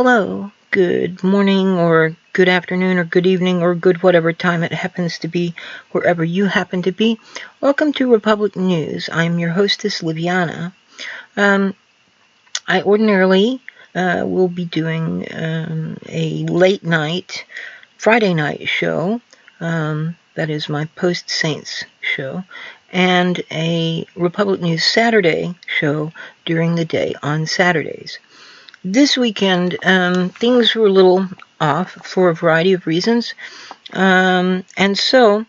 Hello, good morning, or good afternoon, or good evening, or good whatever time it happens to be, wherever you happen to be. Welcome to Republic News. I'm your hostess, Liviana. I ordinarily will be doing a late night, Friday night show. That is my post-Saints show. And a Republic News Saturday show during the day on Saturdays. This weekend, things were a little off for a variety of reasons. And so,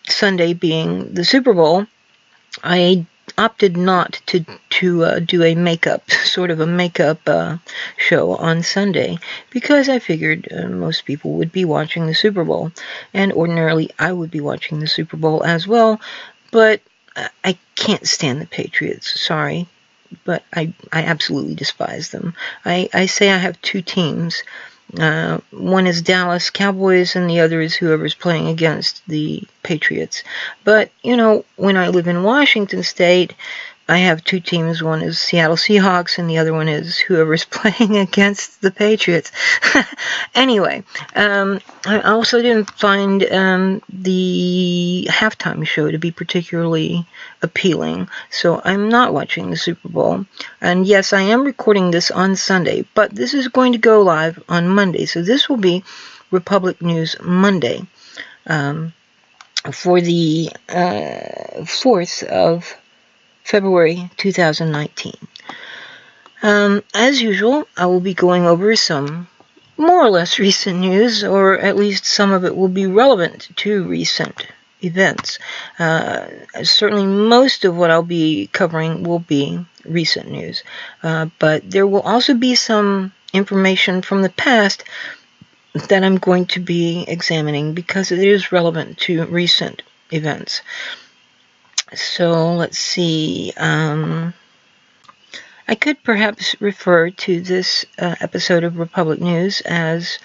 Sunday being the Super Bowl, I opted not to do a makeup show on Sunday, because I figured most people would be watching the Super Bowl, and ordinarily I would be watching the Super Bowl as well, but I can't stand the Patriots, sorry, but I absolutely despise them. I say I have two teams. One is Dallas Cowboys and the other is whoever's playing against the Patriots. But, when I live in Washington State, I have two teams. One is Seattle Seahawks and the other one is whoever's playing against the Patriots. Anyway, I also didn't find the halftime show to be particularly appealing, so I'm not watching the Super Bowl. And yes, I am recording this on Sunday, but this is going to go live on Monday, so this will be Republic News Monday for the 4th of February 2019. As usual, I will be going over some more or less recent news, or at least some of it will be relevant to recent events. Certainly most of what I'll be covering will be recent news, but there will also be some information from the past that I'm going to be examining because it is relevant to recent events. So let's see. I could perhaps refer to this episode of Republic News as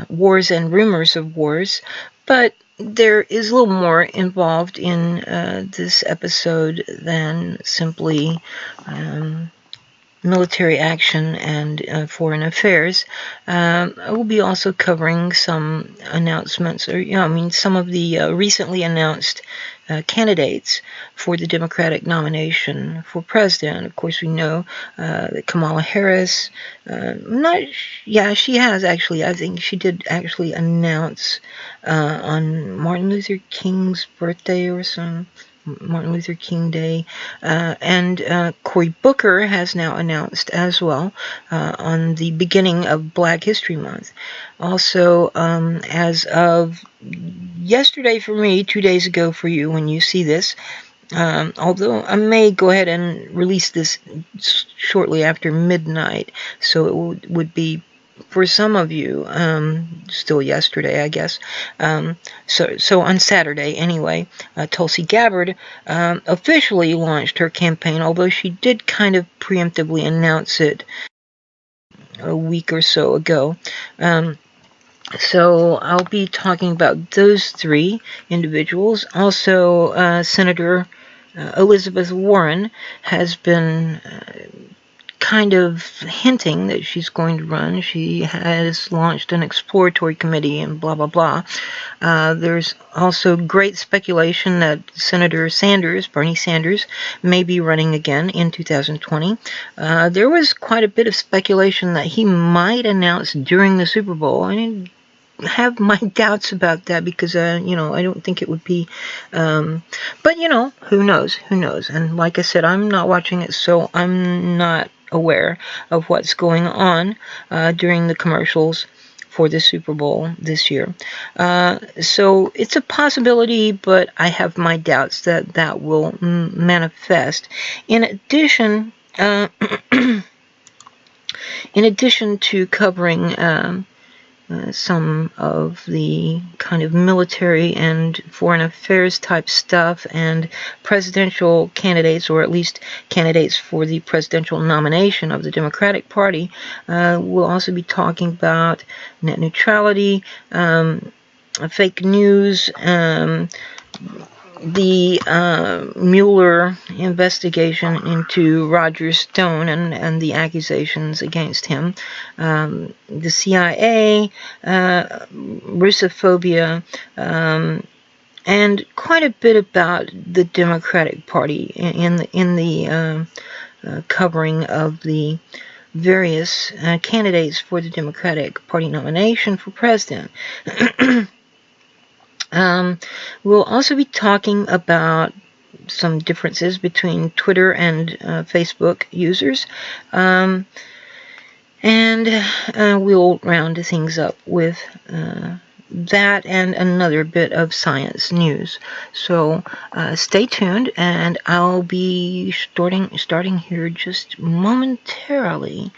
Wars and Rumors of Wars, but there is a little more involved in this episode than simply military action and foreign affairs. I will be also covering some announcements, some of the recently announced candidates for the Democratic nomination for president. Of course, we know that Kamala Harris, she has actually, I think she did actually announce on Martin Luther King's birthday or some Martin Luther King Day, and Cory Booker has now announced as well on the beginning of Black History Month. Also, as of yesterday for me, 2 days ago for you when you see this, although I may go ahead and release this shortly after midnight, so it would be for some of you, still yesterday, I guess. So on Saturday, anyway, Tulsi Gabbard officially launched her campaign, although she did kind of preemptively announce it a week or so ago. So I'll be talking about those three individuals. Also, Senator Elizabeth Warren has been kind of hinting that she's going to run. She has launched an exploratory committee and blah, blah, blah. There's also great speculation that Senator Sanders, Bernie Sanders, may be running again in 2020. There was quite a bit of speculation that he might announce during the Super Bowl. I have my doubts about that because, I don't think it would be, but, who knows, and like I said, I'm not watching it, so I'm not aware of what's going on during the commercials for the Super Bowl this year. So it's a possibility, but I have my doubts that will manifest. In addition to covering some of the kind of military and foreign affairs type stuff and presidential candidates, or at least candidates for the presidential nomination of the Democratic Party, we'll also be talking about net neutrality, fake news, the Mueller investigation into Roger Stone and the accusations against him, the CIA, Russophobia, and quite a bit about the Democratic Party in the covering of the various candidates for the Democratic Party nomination for president. We'll also be talking about some differences between Twitter and Facebook users. And we'll round things up with that and another bit of science news. So stay tuned, and I'll be starting here just momentarily.